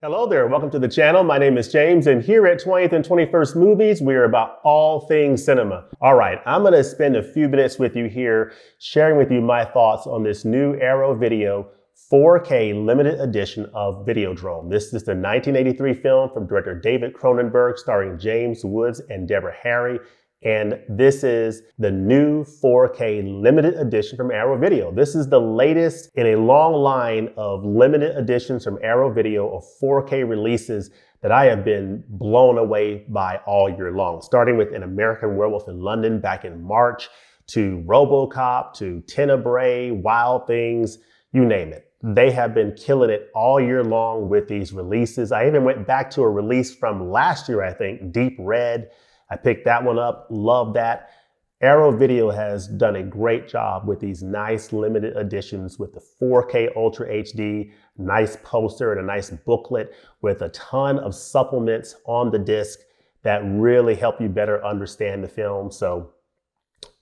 Hello there, welcome to the channel. My name is James, and here at 20th and 21st Movies, we're about all things cinema. All right, I'm gonna spend a few minutes with you here, sharing with you my thoughts on this new Arrow Video 4K limited edition of Videodrome. This is the 1983 film from director David Cronenberg, starring James Woods and Deborah. And this is the new 4K limited edition from Arrow Video. This is the latest in a long line of limited editions from Arrow Video of 4K releases that I have been blown away by all year long. Starting with An American Werewolf in London back in March, to RoboCop, to Tenebrae, Wild Things, you name it. They have been killing it all year long with these releases. I even went back to a release from last year, I think, Deep Red. I picked that one up, love that. Arrow Video has done a great job with these nice limited editions with the 4K Ultra HD, nice poster and a nice booklet with a ton of supplements on the disc that really help you better understand the film. So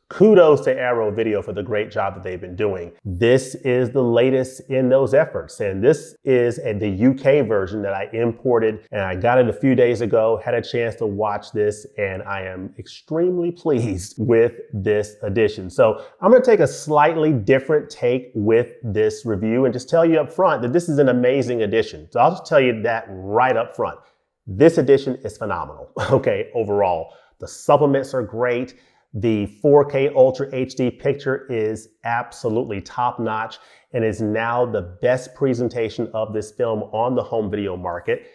kudos to Arrow Video for the great job that they've been doing. This is the latest in those efforts, and this is the UK version that I imported, and I got it a few days ago, had a chance to watch this, and I am extremely pleased with this edition. So I'm gonna take a slightly different take with this review and just tell you up front that this is an amazing edition. So I'll just tell you that right up front. This edition is phenomenal, okay, overall. The supplements are great. The 4K Ultra HD picture is absolutely top-notch and is now the best presentation of this film on the home video market.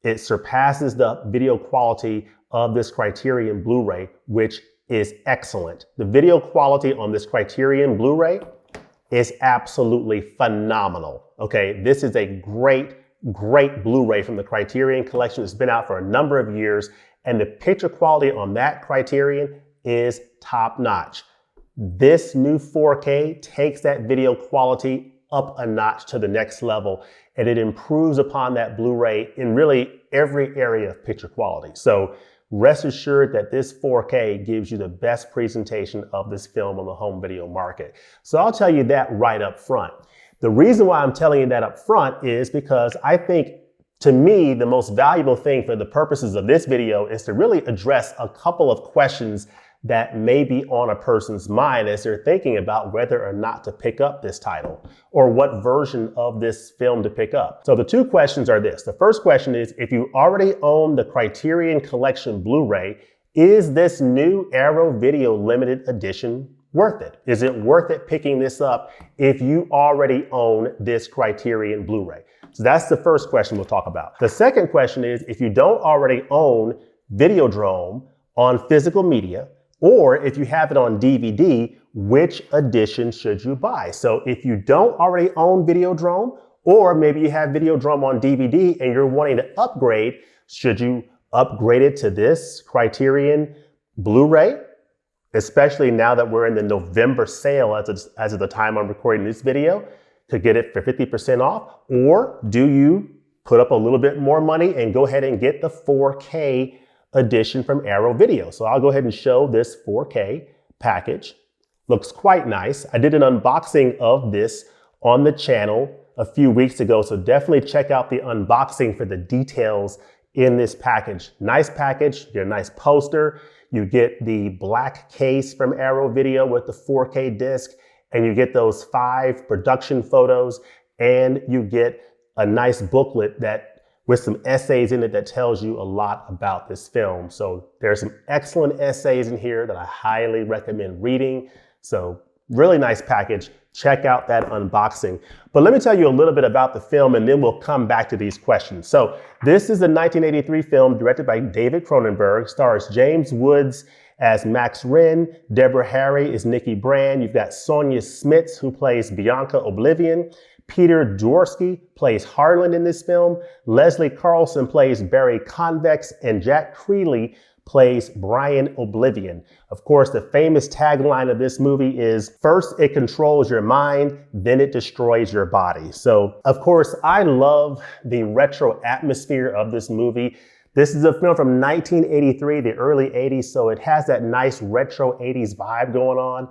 It surpasses the video quality of this Criterion Blu-ray, which is excellent. The video quality on this Criterion Blu-ray is absolutely phenomenal. Okay, this is a great Blu-ray from the Criterion collection. It's been out for a number of years, and the picture quality on that Criterion is top notch. This new 4K takes that video quality up a notch to the next level, and it improves upon that Blu-ray in really every area of picture quality. So rest assured that this 4K gives you the best presentation of this film on the home video market. So I'll tell you that right up front. The reason why I'm telling you that up front is because I think, to me, the most valuable thing for the purposes of this video is to really address a couple of questions that may be on a person's mind as they're thinking about whether or not to pick up this title or what version of this film to pick up. So the two questions are this. The first question is, if you already own the Criterion Collection Blu-ray, is this new Arrow Video limited edition worth it? Is it worth it picking this up if you already own this Criterion Blu-ray? So that's the first question we'll talk about. The second question is, if you don't already own Videodrome on physical media, or if you have it on DVD, which edition should you buy? So if you don't already own Videodrome, or maybe you have Videodrome on DVD and you're wanting to upgrade, should you upgrade it to this Criterion Blu-ray? Especially now that we're in the November sale as of the time I'm recording this video, to get it for 50% off? Or do you put up a little bit more money and go ahead and get the 4K edition from Arrow Video? So I'll go ahead and show this 4K package. Looks quite nice. I did an unboxing of this on the channel a few weeks ago, so definitely check out the unboxing for the details in this package. Nice package, you get a nice poster, you get the black case from Arrow Video with the 4K disc, and you get those 5 production photos, and you get a nice booklet that with some essays in it that tells you a lot about this film. So there's some excellent essays in here that I highly recommend reading. So really nice package. Check out that unboxing. But let me tell you a little bit about the film, and then we'll come back to these questions. So this is a 1983 film directed by David Cronenberg, stars James Woods as Max Wren, Deborah is Nikki Brand. You've got Sonia Smits, who plays Bianca Oblivion. Peter Dworsky plays Harlan in this film. Leslie Carlson plays Barry Convex, and Jack Creeley plays Brian Oblivion. Of course, the famous tagline of this movie is, first it controls your mind, then it destroys your body. So, of course, I love the retro atmosphere of this movie. This is a film from 1983, the early 80s, so it has that nice retro 80s vibe going on.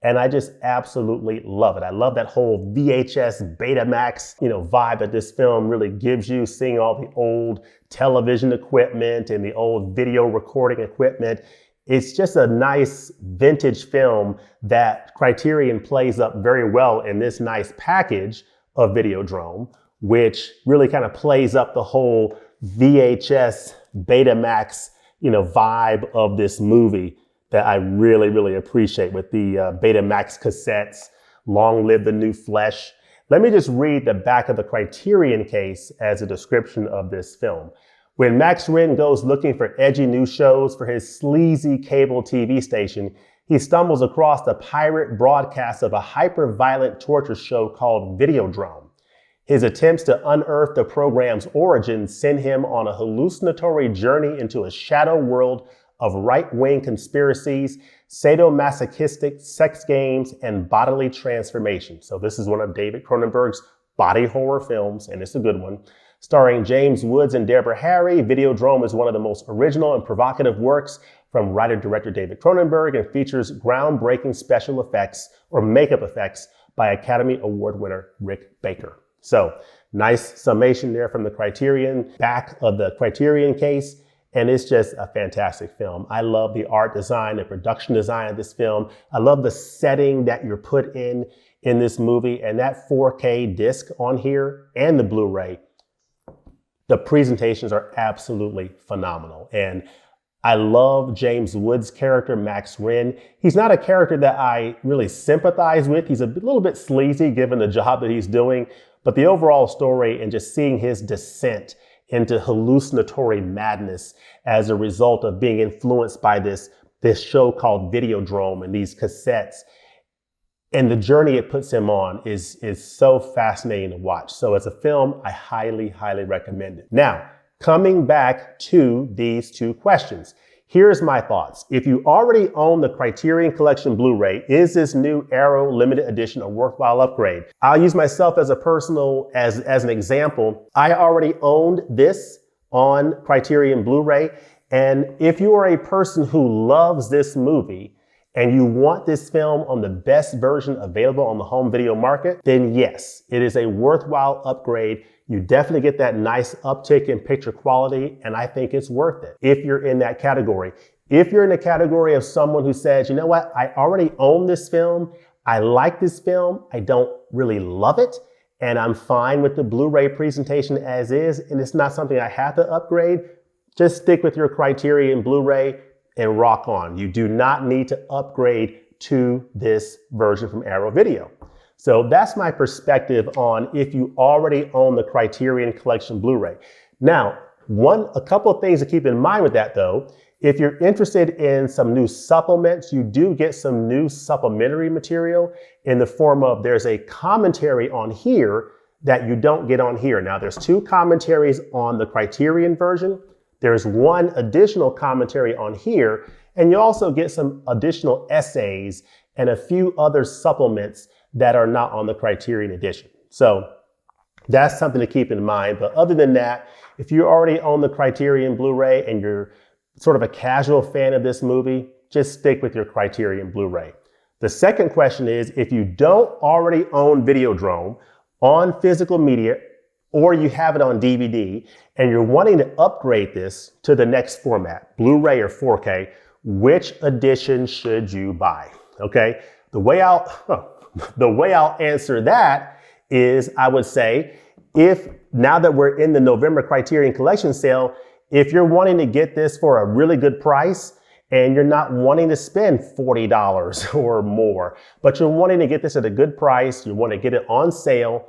And I just absolutely love it. I love that whole VHS Betamax, vibe that this film really gives you, seeing all the old television equipment and the old video recording equipment. It's just a nice vintage film that Criterion plays up very well in this nice package of Videodrome, which really kind of plays up the whole VHS Betamax, vibe of this movie that I really, really appreciate with the Betamax cassettes. Long live the new flesh. Let me just read the back of the Criterion case as a description of this film. When Max Wren goes looking for edgy new shows for his sleazy cable TV station, he stumbles across the pirate broadcast of a hyper-violent torture show called Videodrome. His attempts to unearth the program's origins send him on a hallucinatory journey into a shadow world of right-wing conspiracies, sadomasochistic sex games, and bodily transformation. So this is one of David Cronenberg's body horror films, and it's a good one. Starring James Woods and Deborah Harry, Videodrome is one of the most original and provocative works from writer-director David Cronenberg and features groundbreaking special effects or makeup effects by Academy Award winner Rick Baker. So nice summation there from the Criterion, back of the Criterion case. And it's just a fantastic film. I love the art design, the production design of this film. I love the setting that you're put in this movie, and that 4K disc on here and the Blu-ray. The presentations are absolutely phenomenal. And I love James Woods' character, Max Wren. He's not a character that I really sympathize with. He's a little bit sleazy given the job that he's doing, but the overall story and just seeing his descent into hallucinatory madness as a result of being influenced by this show called Videodrome and these cassettes. And the journey it puts him on is so fascinating to watch. So as a film, I highly, highly recommend it. Now, coming back to these two questions. Here's my thoughts. If you already own the Criterion Collection Blu-ray, is this new Arrow limited edition a worthwhile upgrade? I'll use myself as as an example. I already owned this on Criterion Blu-ray. And if you are a person who loves this movie and you want this film on the best version available on the home video market, then yes, it is a worthwhile upgrade. You definitely get that nice uptick in picture quality, and I think it's worth it if you're in that category. If you're in the category of someone who says, you know what, I already own this film, I like this film, I don't really love it, and I'm fine with the Blu-ray presentation as is, and it's not something I have to upgrade, just stick with your Criterion Blu-ray and rock on. You do not need to upgrade to this version from Arrow Video. So that's my perspective on if you already own the Criterion Collection Blu-ray. Now, a couple of things to keep in mind with that though. If you're interested in some new supplements, you do get some new supplementary material in the form of there's a commentary on here that you don't get on here. Now, there's two commentaries on the Criterion version. There's one additional commentary on here, and you also get some additional essays and a few other supplements that are not on the Criterion edition. So that's something to keep in mind. But other than that, if you already own the Criterion Blu-ray and you're sort of a casual fan of this movie, just stick with your Criterion Blu-ray. The second question is, if you don't already own Videodrome on physical media, or you have it on DVD, and you're wanting to upgrade this to the next format, Blu-ray or 4K, which edition should you buy? Okay, the way I'll answer that is I would say, now that we're in the November Criterion Collection sale, if you're wanting to get this for a really good price and you're not wanting to spend $40 or more, but you're wanting to get this at a good price, you want to get it on sale,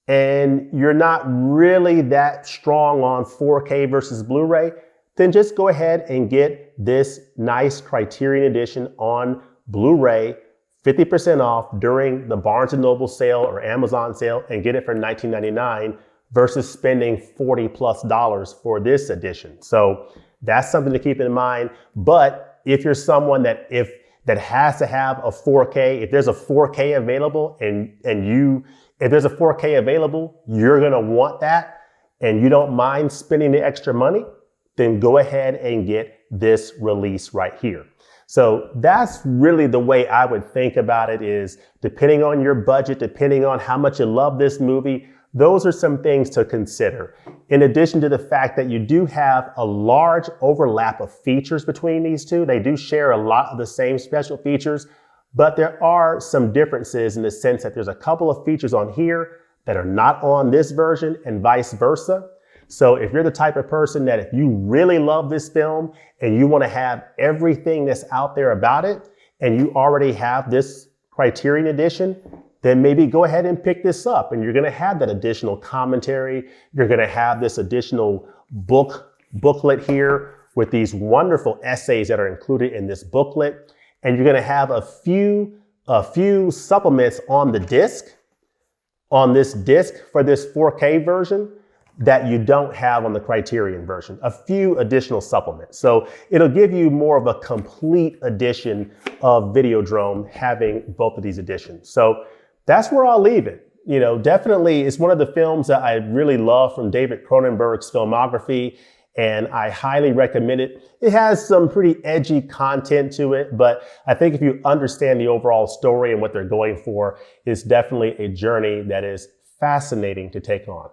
and you're not really that strong on 4K versus Blu-ray, then just go ahead and get this nice Criterion edition on Blu-ray, 50% off during the Barnes & Noble sale or Amazon sale, and get it for $19.99 versus spending $40+ for this edition. So that's something to keep in mind. But if you're someone that has to have a 4K, if there's a 4K available if there's a 4K available, you're gonna want that, and you don't mind spending the extra money, then go ahead and get this release right here. So that's really the way I would think about it is depending on your budget, depending on how much you love this movie, those are some things to consider. In addition to the fact that you do have a large overlap of features between these two, they do share a lot of the same special features, but there are some differences in the sense that there's a couple of features on here that are not on this version and vice versa. So if you're the type of person that if you really love this film and you want to have everything that's out there about it, and you already have this Criterion edition, then maybe go ahead and pick this up, and you're going to have that additional commentary. You're going to have this additional booklet here with these wonderful essays that are included in this booklet. And you're going to have a few supplements on the disc, on this disc for this 4K version that you don't have on the Criterion version, a few additional supplements. So it'll give you more of a complete edition of Videodrome having both of these editions. So that's where I'll leave it. You know, definitely it's one of the films that I really love from David Cronenberg's filmography, and I highly recommend it. It has some pretty edgy content to it, but I think if you understand the overall story and what they're going for, it's definitely a journey that is fascinating to take on.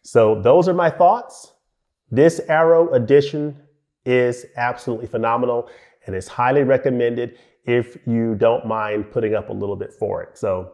So those are my thoughts. This Arrow edition is absolutely phenomenal and is highly recommended if you don't mind putting up a little bit for it. So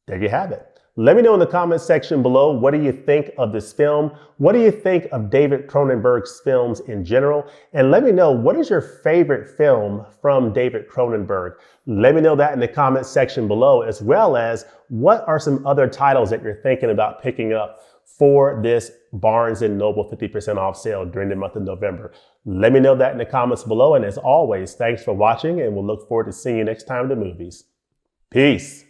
there you have it. Let me know in the comment section below, what do you think of this film? What do you think of David Cronenberg's films in general? And let me know, what is your favorite film from David Cronenberg? Let me know that in the comment section below, as well as what are some other titles that you're thinking about picking up for this Barnes & Noble 50% off sale during the month of November. Let me know that in the comments below. And as always, thanks for watching, and we'll look forward to seeing you next time in the movies. Peace.